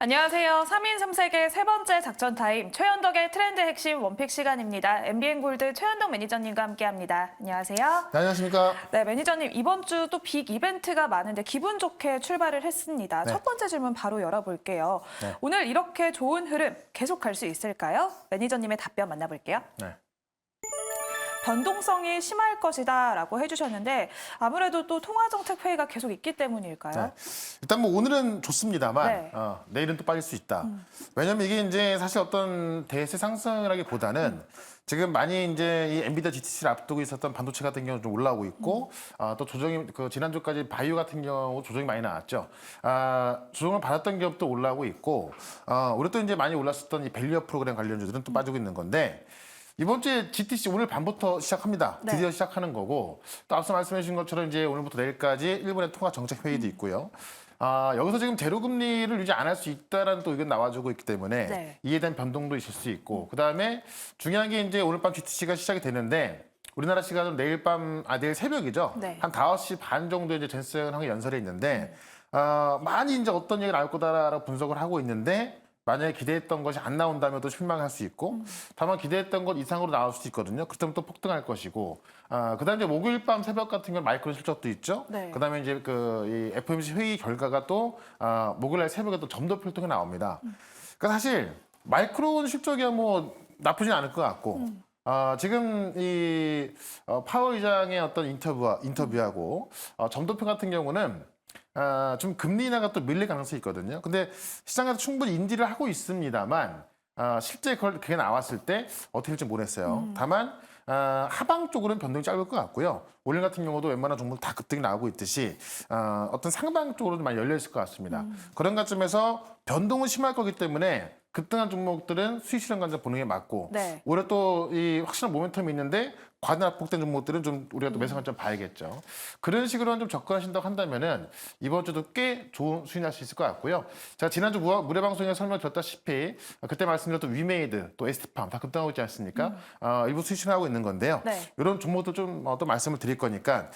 안녕하세요. 3인 3색의 세 번째 작전 타임 최현덕의 트렌드 핵심 원픽 시간입니다. MBN골드 최현덕 매니저님과 함께합니다. 안녕하세요. 네, 안녕하십니까? 네, 매니저님 이번 주 또 빅 이벤트가 많은데 기분 좋게 출발을 했습니다. 네. 첫 번째 질문 바로 열어볼게요. 네. 오늘 이렇게 좋은 흐름 계속 갈 수 있을까요? 매니저님의 답변 만나볼게요. 네. 변동성이 심할 것이다라고 해주셨는데 아무래도 또 통화정책회의가 계속 있기 때문일까요? 네. 일단 뭐 오늘은 좋습니다만 네. 내일은 또 빠질 수 있다. 왜냐면 이게 이제 사실 어떤 대세 상승이라기보다는 지금 많이 이제 이 엔비디아 GTC를 앞두고 있었던 반도체 같은 경우는 좀 올라오고 있고 또 조정이 그 지난주까지 바이오 같은 경우 조정이 많이 나왔죠. 조정을 받았던 기업도 올라오고 있고 올해 또 이제 많이 올랐었던 이 밸류업 프로그램 관련주들은 또 빠지고 있는 건데. 이번 주에 GTC 오늘 밤부터 시작합니다. 네. 드디어 시작하는 거고 또 앞서 말씀해 주신 것처럼 이제 오늘부터 내일까지 일본의 통화 정책 회의도 있고요. 여기서 지금 제로 금리를 유지 안 할 수 있다라는 또 의견 나와주고 있기 때문에 네. 이에 대한 변동도 있을 수 있고 그다음에 중요한 게 이제 오늘 밤 GTC가 시작이 되는데 우리나라 시간은 내일 새벽이죠. 네. 한 5시 반 정도에 이제 젠센하고 연설이 있는데 많이 이제 어떤 얘기가 나올 거다라고 분석을 하고 있는데 만약에 기대했던 것이 안 나온다면 또 실망할 수 있고 다만 기대했던 것 이상으로 나올 수도 있거든요. 그렇다면 또 폭등할 것이고 그다음에 이제 목요일 밤 새벽 같은 경우는 마이크론 실적도 있죠. 네. 그다음에 이제 이 FOMC 회의 결과가 또 목요일 날 새벽에 또 점도표를 통해 나옵니다. 그러니까 사실 마이크론 실적이야 뭐 나쁘진 않을 것 같고 지금 이 파월 의장의 어떤 인터뷰하고 점도표 같은 경우는 좀 금리 인하가 또 밀릴 가능성이 있거든요. 근데 시장에서 충분히 인지를 하고 있습니다만 실제 그게 나왔을 때 어떻게 될지 모르겠어요. 다만 하방 쪽으로는 변동이 짧을 것 같고요. 오늘 같은 경우도 웬만한 종목 다 급등이 나오고 있듯이 어떤 상방 쪽으로 좀 많이 열려 있을 것 같습니다. 그런 관점에서 변동은 심할 거기 때문에 급등한 종목들은 수익 실현 관점 보는 게 맞고 네. 올해 또 이 확실한 모멘텀이 있는데 과다 낙폭된 종목들은 좀 우리가 또 매수 관점 봐야겠죠. 그런 식으로 좀 접근하신다고 한다면은 이번 주도 꽤 좋은 수익 날 수 있을 것 같고요. 제가 지난주 무료 방송에 설명드렸다시피 그때 말씀드렸던 위메이드 또 ST팜 다 급등하고 있지 않습니까? 일부 수익 실현하고 있는 건데요. 네. 이런 종목도 좀 또 말씀을 드릴 거니까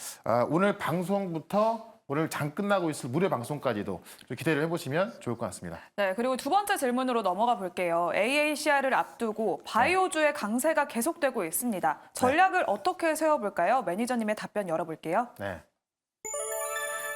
오늘 방송부터 오늘 장 끝나고 있을 무료 방송까지도 좀 기대를 해보시면 좋을 것 같습니다. 네, 그리고 두 번째 질문으로 넘어가 볼게요. AACR을 앞두고 바이오주의 강세가 계속되고 있습니다. 전략을 어떻게 세워볼까요? 매니저님의 답변 열어볼게요. 네.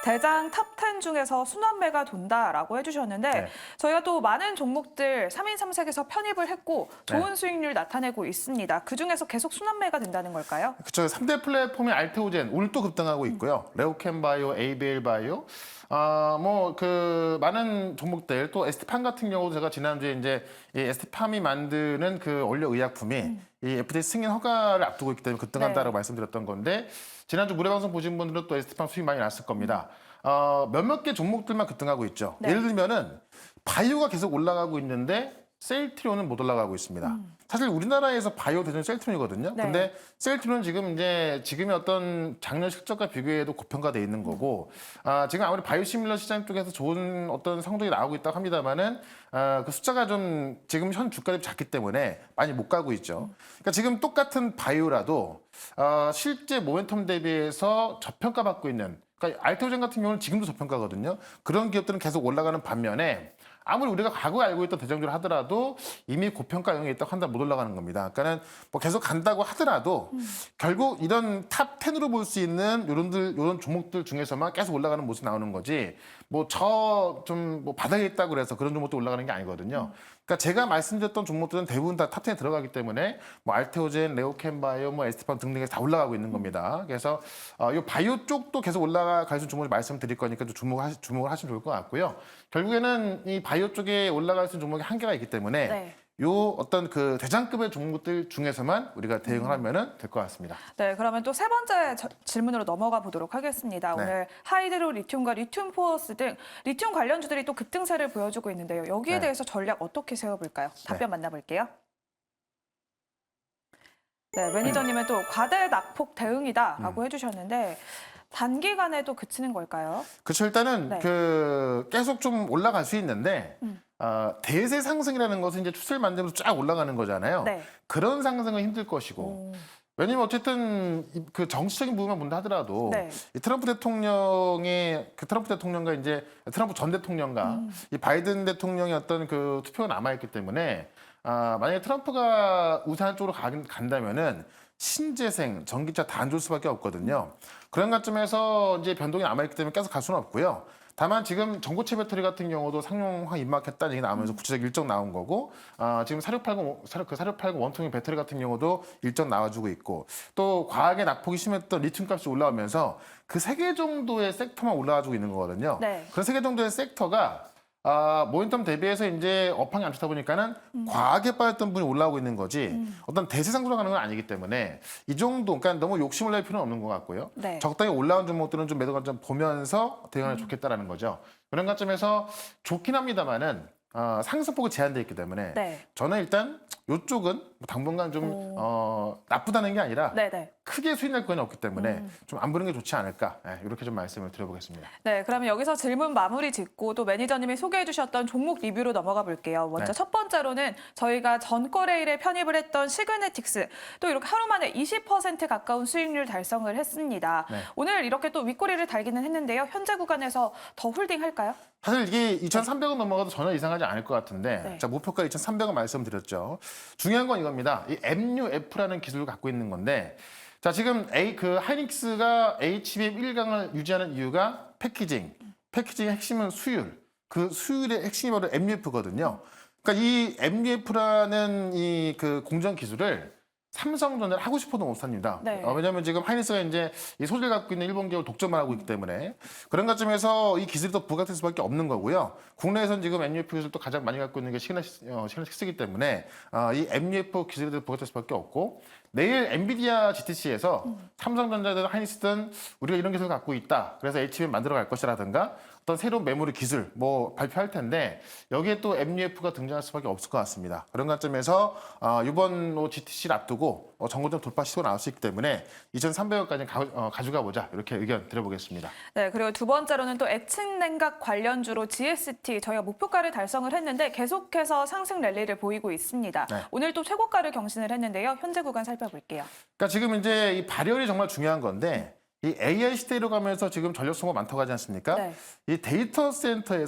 대장 탑10 중에서 순환매가 돈다라고 해주셨는데 네. 저희가 또 많은 종목들 3인 3색에서 편입을 했고 좋은 수익률 나타내고 있습니다. 그중에서 계속 순환매가 된다는 걸까요? 그렇죠. 3대 플랫폼의 알테오젠 오늘 또 급등하고 있고요. 레오캠 바이오, ABL 바이오, 뭐 그 많은 종목들 또 에스티팜 같은 경우도 제가 지난주에 이제 이 에스티팜이 만드는 그 원료 의약품이 이 FDA 승인 허가를 앞두고 있기 때문에 급등한다라고 네. 말씀드렸던 건데 지난주 무료 방송 보신 분들은 또 에스티팜 수익 많이 났을 겁니다. 몇몇 개 종목들만 급등하고 있죠. 네. 예를 들면은 바이오가 계속 올라가고 있는데 셀트리온은 못 올라가고 있습니다. 사실 우리나라에서 바이오 대전 셀트리온이거든요. 네. 근데 셀트리온은 지금의 어떤 작년 실적과 비교해도 고평가돼 있는 거고, 지금 아무리 바이오시밀러 시장 쪽에서 좋은 어떤 성적이 나오고 있다고 합니다만은 그 숫자가 좀 지금 현 주가 대비 작기 때문에 많이 못 가고 있죠. 그러니까 지금 똑같은 바이오라도 실제 모멘텀 대비해서 저평가받고 있는. 그러니까 알테오젠 같은 경우는 지금도 저평가거든요. 그런 기업들은 계속 올라가는 반면에 아무리 우리가 과거에 알고 있던 대장주를 하더라도 이미 고평가 영역에 있다고 한다면 못 올라가는 겁니다. 그러니까는 뭐 계속 간다고 하더라도 결국 이런 탑 10으로 볼 수 있는 요런 종목들 중에서만 계속 올라가는 모습이 나오는 거지 뭐 뭐 바닥에 있다고 그래서 그런 종목도 올라가는 게 아니거든요. 그러니까 제가 말씀드렸던 종목들은 대부분 다 탑 10에 들어가기 때문에 뭐 알테오젠, 레오캠 바이오, 뭐 에스티팜 등등이 다 올라가고 있는 겁니다. 그래서 이 바이오 쪽도 계속 올라갈 수 있는 종목을 말씀드릴 거니까 좀 주목을 하시면 좋을 것 같고요. 결국에는 이 바이오 쪽에 올라갈 수 있는 종목이 한계가 있기 때문에 네. 요 어떤 그 대장급의 종목들 중에서만 우리가 대응을 하면은 될 것 같습니다. 네, 그러면 또 세 번째 질문으로 넘어가 보도록 하겠습니다. 네. 오늘 하이드로 리튬과 리튬 포어스 등 리튬 관련주들이 또 급등세를 보여주고 있는데요. 여기에 네. 대해서 전략 어떻게 세워볼까요? 답변 만나볼게요. 네, 매니저님은 또 과대 낙폭 대응이다라고 해주셨는데 단기간에도 그치는 걸까요? 그렇죠. 일단은 네. 계속 좀 올라갈 수 있는데 대세 상승이라는 것은 이제 추세를 만들면서 쫙 올라가는 거잖아요. 네. 그런 상승은 힘들 것이고 오. 왜냐면 어쨌든 그 정치적인 부분만 본다 하더라도 네. 이 트럼프 대통령과 이제 트럼프 전 대통령과 이 바이든 대통령의 어떤 그 투표가 남아있기 때문에 만약에 트럼프가 우세한 쪽으로 간다면은 신재생 전기차 다 안 줄 수밖에 없거든요. 그런 관점에서 이제 변동이 남아있기 때문에 계속 갈 수는 없고요. 다만 지금 전고체 배터리 같은 경우도 상용화 임박했다는 얘기 나오면서 구체적 일정 나온 거고, 지금 4680 원통형 배터리 같은 경우도 일정 나와주고 있고, 또 과하게 낙폭이 심했던 리튬 값이 올라오면서 그 세 개 정도의 섹터만 올라와주고 있는 거거든요. 네. 그런 세 개 정도의 섹터가 모멘텀 대비해서 이제 업황이 안 좋다 보니까는 과하게 빠졌던 분이 올라오고 있는 거지 어떤 대세상으로 가는 건 아니기 때문에 이 정도, 그러니까 너무 욕심을 낼 필요는 없는 것 같고요. 네. 적당히 올라온 종목들은 좀 매도 관점 보면서 대응하면 좋겠다라는 거죠. 그런 관점에서 좋긴 합니다만은 상승폭이 제한되어 있기 때문에 네. 저는 일단 이쪽은 당분간 좀 나쁘다는 게 아니라 네네. 크게 수익 날 건 없기 때문에 좀 안 보는 게 좋지 않을까, 이렇게 좀 말씀을 드려보겠습니다. 네, 그러면 여기서 질문 마무리 짓고 또 매니저님이 소개해 주셨던 종목 리뷰로 넘어가 볼게요. 먼저 네. 첫 번째로는 저희가 전거래일에 편입을 했던 시그네틱스 또 이렇게 하루 만에 20% 가까운 수익률 달성을 했습니다. 네. 오늘 이렇게 또 윗꼬리를 달기는 했는데요. 현재 구간에서 더 홀딩할까요? 사실 이게 2,300원 넘어가도 전혀 이상하지 않을 것 같은데, 네. 자, 목표가 2,300원 말씀드렸죠. 중요한 건 이겁니다. 이 MUF라는 기술을 갖고 있는 건데, 자, 지금 하이닉스가 HBM 1강을 유지하는 이유가 패키징의 핵심은 수율. 그 수율의 핵심이 바로 MUF거든요. 그러니까 이 MUF라는 이 그 공정 기술을 삼성전자를 하고 싶어도 못 삽니다. 네. 왜냐하면 지금 하이닉스가 이제 이 소재를 갖고 있는 일본 기업을 독점을 하고 있기 때문에 그런 관점에서 이 기술이 더 부각될 수밖에 없는 거고요. 국내에서는 지금 MUF 기술도 가장 많이 갖고 있는 게 시그널식스이기 때문에 이 MUF 기술이 더 부각될 수밖에 없고, 내일 엔비디아 GTC에서 삼성전자든 하이닉스든 우리가 이런 기술을 갖고 있다, 그래서 HBM 만들어 갈 것이라든가 어떤 새로운 메모리 기술 뭐 발표할 텐데 여기에 또 MUF가 등장할 수밖에 없을 것 같습니다. 그런 관점에서 이번 GTC를 앞두고 정고점 돌파 시도가 나올 수 있기 때문에 2,300원까지 가져가 보자, 이렇게 의견 드려보겠습니다. 네, 그리고 두 번째로는 또 액침냉각 관련주로 GST 저희가 목표가를 달성을 했는데 계속해서 상승 랠리를 보이고 있습니다. 네. 오늘 또 최고가를 경신을 했는데요. 현재 구간 살펴볼게요. 그러니까 지금 이제 이 발열이 정말 중요한 건데, 이 AI 시대로 가면서 지금 전력 소모가 많다고 하지 않습니까? 네. 이 데이터 센터에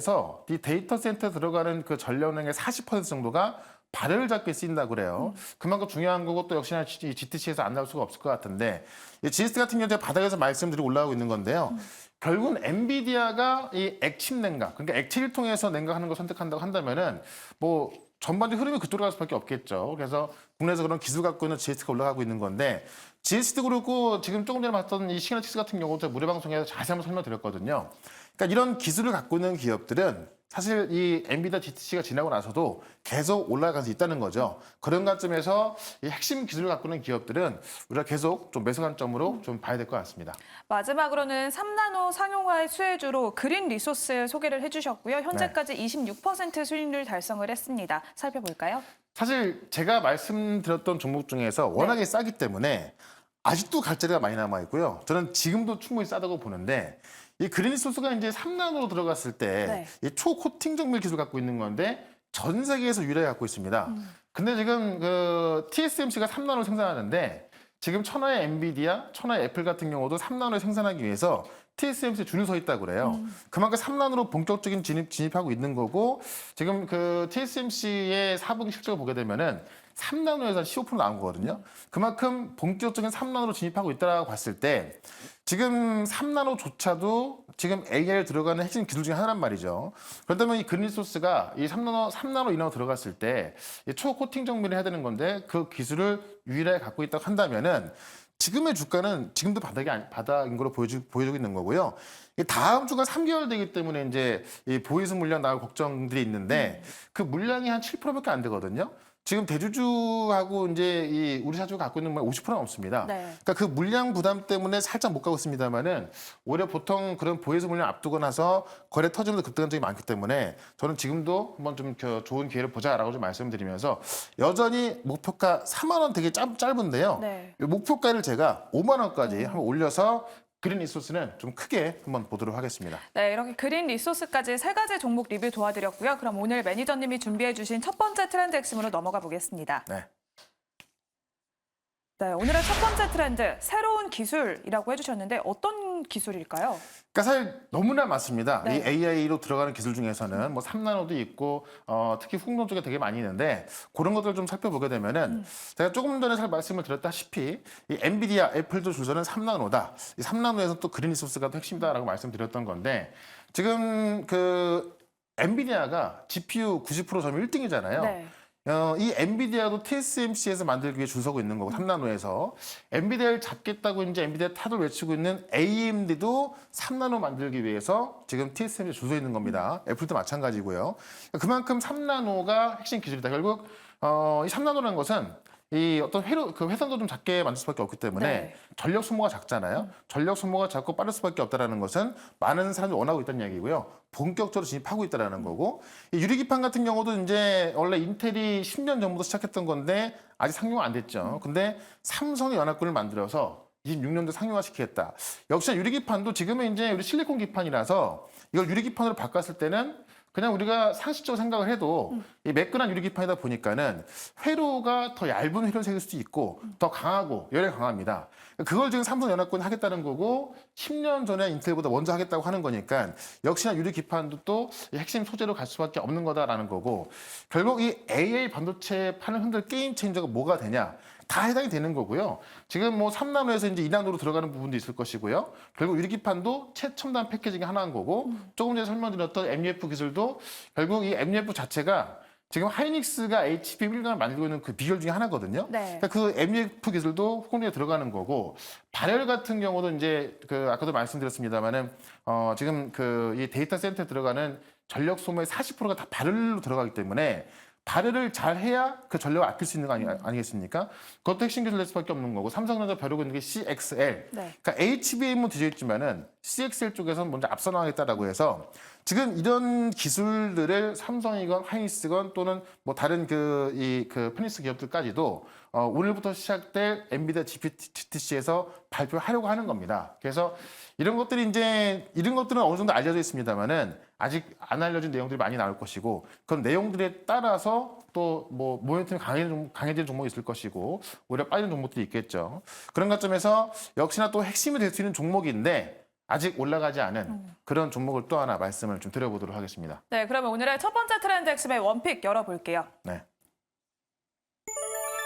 들어가는 그 전력량의 40% 정도가 발열을 잡게 쓰인다고 그래요. 그만큼 중요한 거고, 또 역시나 이 GTC에서 안 나올 수가 없을 것 같은데, 이 GST 같은 경우는 바닥에서 말씀드리고 올라오고 있는 건데요. 결국은 엔비디아가 이 액침 냉각, 그러니까 액체를 통해서 냉각하는 걸 선택한다고 한다면은 뭐 전반적인 흐름이 그쪽으로 갈 수밖에 없겠죠. 그래서 국내에서 그런 기술 갖고 있는 GST가 올라가고 있는 건데, GST도 그렇고 지금 조금 전에 봤던 이 시그널틱스 같은 경우도 무료 방송에서 자세히 한번 설명드렸거든요. 그러니까 이런 기술을 갖고 있는 기업들은 사실 이 엔비디아 GTC가 지나고 나서도 계속 올라갈 수 있다는 거죠. 그런 관점에서 이 핵심 기술을 갖고 있는 기업들은 우리가 계속 좀 매수 관점으로 좀 봐야 될 것 같습니다. 마지막으로는 3나노 상용화의 수혜주로 그린 리소스 소개를 해주셨고요. 현재까지 26% 수익률 달성을 했습니다. 살펴볼까요? 사실 제가 말씀드렸던 종목 중에서 워낙에 싸기 때문에 아직도 갈 자리가 많이 남아 있고요. 저는 지금도 충분히 싸다고 보는데, 이 그린리소스가 이제 3나노로 들어갔을 때 이 초코팅 정밀 기술 갖고 있는 건데 전 세계에서 유일하게 갖고 있습니다. 근데 지금 그 TSMC가 3나노를 생산하는데, 지금 천하의 엔비디아, 천하의 애플 같은 경우도 3나노를 생산하기 위해서 TSMC에 줄을 서 있다고 그래요. 그만큼 3나노로 본격적인 진입하고 있는 거고, 지금 그 TSMC의 4분기 실적을 보게 되면은 3나노에서 15% 나온 거거든요. 그만큼 본격적인 3나노로 진입하고 있다고 봤을 때, 지금 3나노조차도 지금 AI에 들어가는 핵심 기술 중에 하나란 말이죠. 그렇다면 이 그린리소스가 이 3나노 이나로 들어갔을 때 초코팅 정밀을 해야 되는 건데, 그 기술을 유일하게 갖고 있다고 한다면은 지금의 주가는 지금도 바닥인 걸로 보여주고 있는 거고요. 다음 주가 3개월 되기 때문에 이제 이 보이스 물량 나올 걱정들이 있는데, 그 물량이 한 7%밖에 안 되거든요. 지금 대주주하고 이제 이 우리 사주가 갖고 있는 물 50%는 없습니다. 네. 그러니까 그 물량 부담 때문에 살짝 못 가고 있습니다만은, 오히려 보통 그런 보이스 물량 앞두고 나서 거래 터지면서 급등한 적이 많기 때문에 저는 지금도 한번 좀 좋은 기회를 보자라고 좀 말씀드리면서, 여전히 목표가 4만 원 되게 짧은데요. 네. 이 목표가를 제가 5만 원까지 한번 올려서 그린 리소스는 좀 크게 한번 보도록 하겠습니다. 네, 이렇게 그린 리소스까지 세 가지 종목 리뷰 도와드렸고요. 그럼 오늘 매니저님이 준비해 주신 첫 번째 트렌드 핵심으로 넘어가 보겠습니다. 네. 네, 오늘의 첫 번째 트렌드, 새로운 기술이라고 해주셨는데 어떤 기술일까요? 그러니까 사실 너무나 많습니다. 네. 이 AI로 들어가는 기술 중에서는 뭐 3나노도 있고 특히 풍론 쪽에 되게 많이 있는데 그런 것들을 좀 살펴보게 되면은 제가 조금 전에 잘 말씀을 드렸다시피 이 엔비디아, 애플도 주소는 3나노다. 이 3나노에서 또 그린 리소스가 또 핵심이다라고 말씀드렸던 건데 지금 그 엔비디아가 GPU 90% 점유 1등이잖아요. 네. 이 엔비디아도 TSMC에서 만들기 위해 줄 서고 있는 거고 3나노에서 엔비디아를 잡겠다고 이제 엔비디아 탓을 외치고 있는 AMD도 3나노 만들기 위해서 지금 TSMC에 줄 서 있는 겁니다. 애플도 마찬가지고요. 그만큼 3나노가 핵심 기술이다. 결국 이 3나노라는 것은 이 어떤 회선도 좀 작게 만들 수밖에 없기 때문에 네. 전력 소모가 작잖아요. 전력 소모가 작고 빠를 수밖에 없다라는 것은 많은 사람들이 원하고 있다는 얘기고요. 본격적으로 진입하고 있다라는 거고 이 유리기판 같은 경우도 이제 원래 인텔이 10년 전부터 시작했던 건데 아직 상용화 안 됐죠. 근데 삼성의 연합군을 만들어서 26년도 상용화 시키겠다. 역시나 유리기판도 지금은 이제 우리 실리콘 기판이라서 이걸 유리기판으로 바꿨을 때는 그냥 우리가 상식적으로 생각을 해도 이 매끈한 유리기판이다 보니까는 회로가 더 얇은 회로를 새길 수도 있고 더 강하고 열에 강합니다. 그걸 지금 삼성연합군이 하겠다는 거고 10년 전에 인텔보다 먼저 하겠다고 하는 거니까 역시나 유리기판도 또 핵심 소재로 갈 수밖에 없는 거다라는 거고 결국 이 AI 반도체 판을 흔들 게임 체인저가 뭐가 되냐? 다 해당이 되는 거고요. 지금 뭐 3나노에서 이제 2나노로 들어가는 부분도 있을 것이고요. 결국 유리기판도 최첨단 패키징이 하나인 거고 조금 전에 설명드렸던 MUF 기술도 결국 이 MUF 자체가 지금 하이닉스가 HBM1강을 만들고 있는 그 비결 중에 하나거든요. 네. 그러니까 그 MUF 기술도 홍리에 들어가는 거고 발열 같은 경우도 이제 그 아까도 말씀드렸습니다만은 지금 그 이 데이터 센터에 들어가는 전력 소모의 40%가 다 발열로 들어가기 때문에 발열을 잘 해야 그 전력을 아낄 수 있는 거 아니겠습니까? 그것도 핵심 기술 낼 수밖에 없는 거고 삼성전자 벼르고 있는 게 CXL. 네. 그러니까 HBM은 뒤져 있지만은 CXL 쪽에서는 먼저 앞서 나가겠다라고 해서 지금 이런 기술들을 삼성이건 하이닉스건 또는 뭐 다른 그 페니스 기업들까지도 오늘부터 시작될 엔비디아 GTC에서 발표하려고 하는 겁니다. 그래서 이런 것들은 어느 정도 알려져 있습니다만은 아직 안 알려진 내용들이 많이 나올 것이고 그런 내용들에 따라서 또 뭐 모멘텀이 강해지는 종목이 있을 것이고 오히려 빠지는 종목들이 있겠죠. 그런 관점에서 역시나 또 핵심이 될 수 있는 종목인데 아직 올라가지 않은 그런 종목을 또 하나 말씀을 좀 드려보도록 하겠습니다. 네, 그러면 오늘의 첫 번째 트렌드 핵심의 원픽 열어볼게요. 네.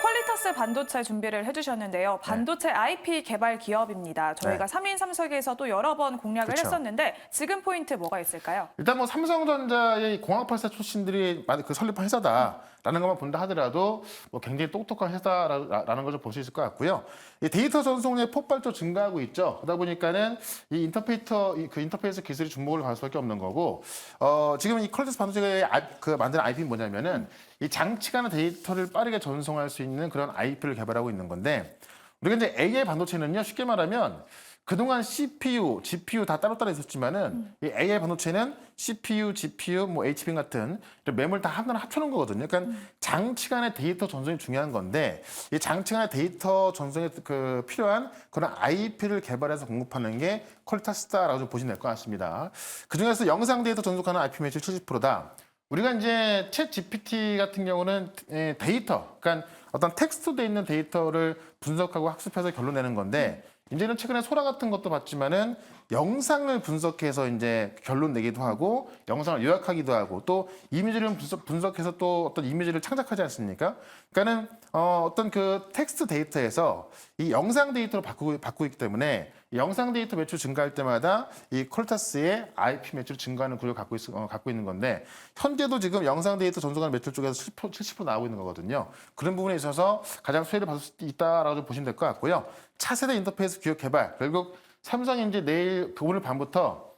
퀄리터스 반도체 준비를 해주셨는데요. 반도체 IP 개발 기업입니다. 저희가 네. 3인 3석에서도 여러 번 공략을 그쵸. 했었는데 지금 포인트 뭐가 있을까요? 일단 뭐 삼성전자의 공학발사 출신들이 그 설립한 회사다라는 것만 본다 하더라도 뭐 굉장히 똑똑한 회사라는 걸 좀 볼 수 있을 것 같고요. 이 데이터 전송의 폭발적으로 증가하고 있죠. 그러다 보니까는 이 인터페이스 기술이 주목을 받을 수밖에 없는 거고 지금 이 퀄리터스 반도체가 만드는 IP는 뭐냐면은 이 장치 간의 데이터를 빠르게 전송할 수 있는 그런 IP를 개발하고 있는 건데 우리가 이제 AI 반도체는요 쉽게 말하면 그동안 CPU, GPU 다 따로따로 있었지만은 이 AI 반도체는 CPU, GPU, 뭐 HBM 같은 이런 매물 다 하나로 합쳐놓은 거거든요. 그러니까 장치 간의 데이터 전송이 중요한 건데 이 장치 간의 데이터 전송에 필요한 그런 IP를 개발해서 공급하는 게 퀄리터스다라고 좀 보시면 될 것 같습니다. 그 중에서 영상 데이터 전송하는 IP 매출 70%다. 우리가 이제 챗 GPT 같은 경우는 데이터, 그러니까 어떤 텍스트돼 있는 데이터를 분석하고 학습해서 결론 내는 건데 이제는 최근에 소라 같은 것도 봤지만은 영상을 분석해서 이제 결론 내기도 하고 영상을 요약하기도 하고 또 이미지를 분석해서 또 어떤 이미지를 창작하지 않습니까? 그러니까는 어떤 그 텍스트 데이터에서 이 영상 데이터로 바꾸고 있기 때문에 영상 데이터 매출 증가할 때마다 이 퀄리터스의 IP 매출 증가하는 구조를 갖고 있는 건데 현재도 지금 영상 데이터 전송하는 매출 쪽에서 70% 나오고 있는 거거든요. 그런 부분에 있어서 가장 수혜를 받을 수 있다라고 보시면 될 것 같고요. 차세대 인터페이스 기업 개발 결국 삼성이 이제 오늘 밤부터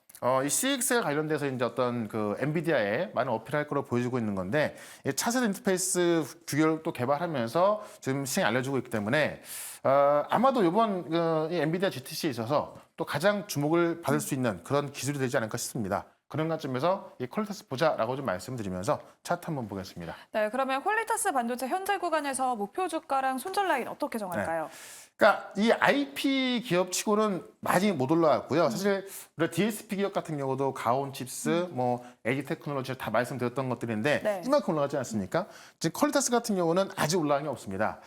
이 CX에 관련돼서 이제 어떤 그 엔비디아에 많은 어필할 거로 보여주고 있는 건데 이 차세대 인터페이스 규격을 또 개발하면서 지금 시장에 알려주고 있기 때문에 아마도 이번 이 엔비디아 GTC에 있어서 또 가장 주목을 받을 수 있는 그런 기술이 되지 않을까 싶습니다. 그런 관점에서 이 퀄리타스 보자라고 좀 말씀드리면서 차트 한번 보겠습니다. 네, 그러면 퀄리타스 반도체 현재 구간에서 목표 주가랑 손절 라인 어떻게 네. 정할까요? 그러니까 이 IP 기업치고는 많이 못 올라왔고요. 사실 우리 DSP 기업 같은 경우도 가온칩스, 뭐 LG 테크놀로지 다 말씀드렸던 것들인데 네. 이만큼 올라가지 않습니까? 지금 퀄리타스 같은 경우는 아직 올라간 게 없습니다.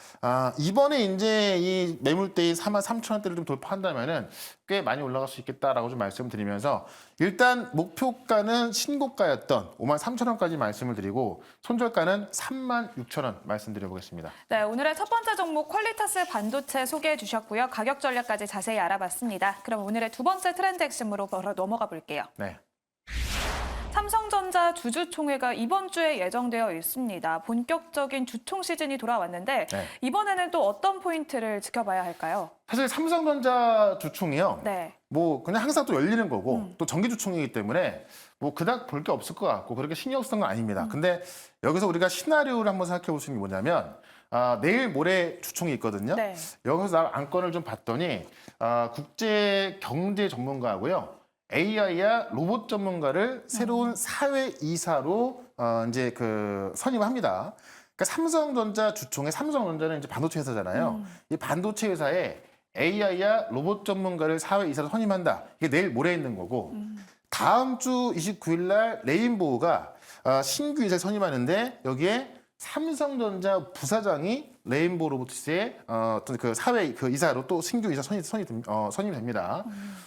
이번에 이제 이 매물대인 43,000원대를 좀 돌파한다면은 꽤 많이 올라갈 수 있겠다라고 좀 말씀드리면서 일단 목표가는 신고가였던 53,000원까지 말씀을 드리고 손절가는 36,000원 말씀드려 보겠습니다. 네, 오늘의 첫 번째 종목 퀄리타스 반도체 소개해 주셨고요. 가격 전략까지 자세히 알아봤습니다. 그럼 오늘의 두 번째 트렌드 핵심으로 바로 넘어가 볼게요. 네. 삼성전자 주주총회가 이번 주에 예정되어 있습니다. 본격적인 주총 시즌이 돌아왔는데 네. 이번에는 또 어떤 포인트를 지켜봐야 할까요? 사실 삼성전자 주총이요. 네. 뭐 그냥 항상 또 열리는 거고 또 정기 주총이기 때문에 뭐 그닥 볼 게 없을 것 같고 그렇게 신경 쓰는 건 아닙니다. 근데 여기서 우리가 시나리오를 한번 생각해 볼 수 있는 게 뭐냐면 내일 모레 주총이 있거든요. 네. 여기서 나 안건을 좀 봤더니 국제 경제 전문가하고요. AI와 로봇 전문가를 새로운 사회 이사로 이제 그 선임합니다. 그러니까 삼성전자 주총에 삼성전자는 이제 반도체 회사잖아요. 이 반도체 회사에 AI와 로봇 전문가를 사회 이사로 선임한다. 이게 내일 모레 있는 거고 다음 주 29일 날 레인보우가 신규 이사를 선임하는데 여기에 삼성전자 부사장이 레인보우 로보틱스의 어떤 그 사회 그 이사로 또 신규 이사 선임됩니다.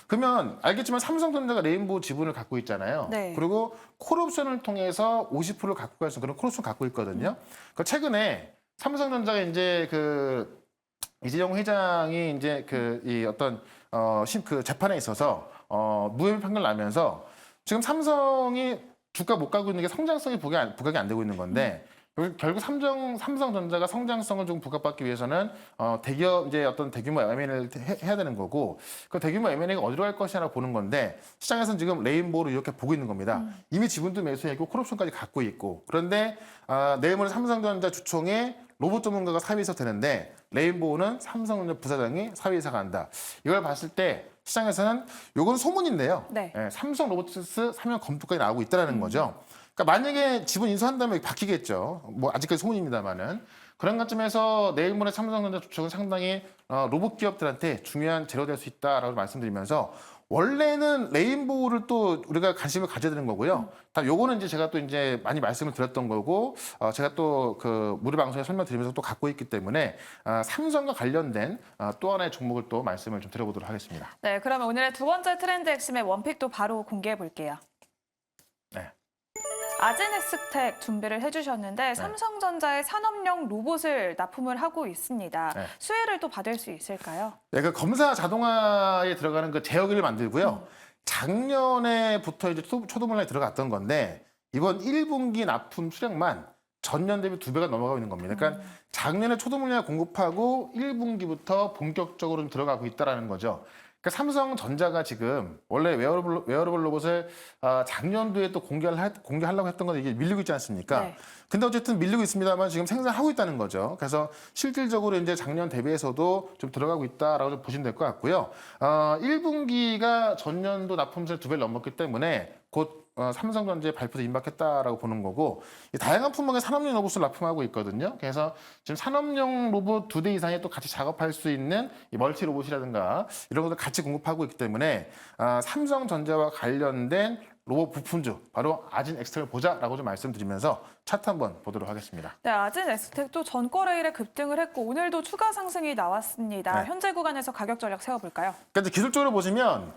그러면 알겠지만 삼성전자가 레인보우 지분을 갖고 있잖아요. 네. 그리고 콜옵션을 통해서 50%를 갖고 갈 수 있는 그런 콜옵션 갖고 있거든요. 그 최근에 삼성전자가 이제 그 이재용 회장이 이제 그 이 어떤 그 재판에 있어서 무혐의 판결 나면서 지금 삼성이 주가 못 가고 있는 게 성장성이 부각이 안 되고 있는 건데 결국 삼성전자가 성장성을 좀 부각받기 위해서는 대기업 이제 어떤 대규모 M&A를 해야 되는 거고 그 대규모 M&A가 어디로 갈 것이냐고 보는 건데 시장에서는 지금 레인보우를 이렇게 보고 있는 겁니다. 이미 지분도 매수했고 콜옵션까지 갖고 있고 그런데 내일 모레 삼성전자 주총에 로봇 전문가가 사회이사 되는데 레인보우는 삼성전자 부사장이 사회이사가 한다. 이걸 봤을 때 시장에서는 요건 소문인데요. 네. 삼성 로보틱스 사면 검토까지 나오고 있다는 거죠. 그러니까 만약에 지분 인수한다면 바뀌겠죠. 뭐 아직까지 소문입니다만은 그런 관점에서 내일 모레 삼성전자 주총은 상당히 로봇 기업들한테 중요한 재료가 될 수 있다라고 말씀드리면서 원래는 레인보우를 또 우리가 관심을 가져야 되는 거고요. 다 요거는 이제 제가 또 이제 많이 말씀을 드렸던 거고 제가 또 그 무료 방송에 설명드리면서 또 갖고 있기 때문에 삼성과 관련된 또 하나의 종목을 또 말씀을 좀 드려보도록 하겠습니다. 네, 그러면 오늘의 두 번째 트렌드 핵심의 원픽도 바로 공개해 볼게요. 네. 아진엑스텍 준비를 해주셨는데 삼성전자의 산업용 로봇을 납품을 하고 있습니다. 네. 수혜를 또 받을 수 있을까요? 네, 그 검사 자동화에 들어가는 그 제어기를 만들고요. 작년에부터 이제 초도물량에 들어갔던 건데 이번 1분기 납품 수량만 전년 대비 2배가 넘어가고 있는 겁니다. 그러니까 작년에 초도물량을 공급하고 1분기부터 본격적으로 좀 들어가고 있다는 거죠. 그러니까 삼성전자가 지금 원래 웨어러블 로봇을 작년도에 또 공개하려고 했던 건데 이게 밀리고 있지 않습니까? 네. 근데 어쨌든 밀리고 있습니다만 지금 생산하고 있다는 거죠. 그래서 실질적으로 이제 작년 대비해서도 좀 들어가고 있다라고 좀 보시면 될 것 같고요. 1분기가 전년도 납품수를 2배를 넘었기 때문에 곧 삼성전자의 발표도 임박했다라고 보는 거고 다양한 품목의 산업용 로봇을 납품하고 있거든요. 그래서 지금 산업용 로봇 2대 이상이 또 같이 작업할 수 있는 이 멀티 로봇이라든가 이런 것들 같이 공급하고 있기 때문에 삼성전자와 관련된 로봇 부품주 바로 아진 엑스텍을 보자라고 좀 말씀드리면서 차트 한번 보도록 하겠습니다. 네, 아진엑스텍도 전거래일에 급등을 했고 오늘도 추가 상승이 나왔습니다. 네. 현재 구간에서 가격 전략 세워볼까요? 그러니까 이제 기술적으로 보시면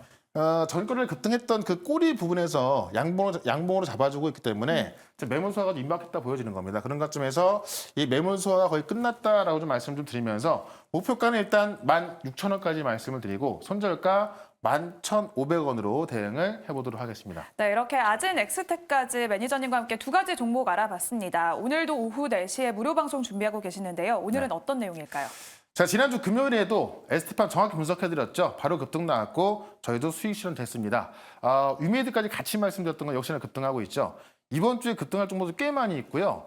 전거래를 급등했던 그 꼬리 부분에서 양봉으로 잡아주고 있기 때문에 매물 소화가 좀 임박했다 보여지는 겁니다. 그런 관점에서 이 매물 소화가 거의 끝났다라고 좀 말씀 좀 드리면서 목표가는 일단 16,000원까지 말씀을 드리고 손절가 11,500원으로 대응을 해보도록 하겠습니다. 네, 이렇게 아진엑스텍까지 매니저님과 함께 두 가지 종목 알아봤습니다. 오늘도 오후 4시에 무료 방송 준비하고 계시는데요. 오늘은 어떤 내용일까요? 자, 지난주 금요일에도 ST판 정확히 분석해드렸죠. 바로 급등 나왔고 저희도 수익 실현 됐습니다. 위메이드까지 같이 말씀드렸던 건 역시나 급등하고 있죠. 이번 주에 급등할 종목도 꽤 많이 있고요.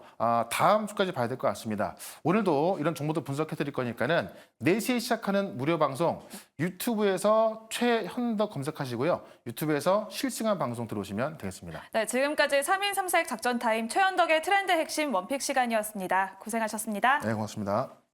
다음 주까지 봐야 될 것 같습니다. 오늘도 이런 정보도 분석해 드릴 거니까는 4시에 시작하는 무료 방송 유튜브에서 최현덕 검색하시고요. 유튜브에서 실시간 방송 들어오시면 되겠습니다. 네, 지금까지 3인 3색 작전 타임 최현덕의 트렌드 핵심 원픽 시간이었습니다. 고생하셨습니다. 네, 고맙습니다.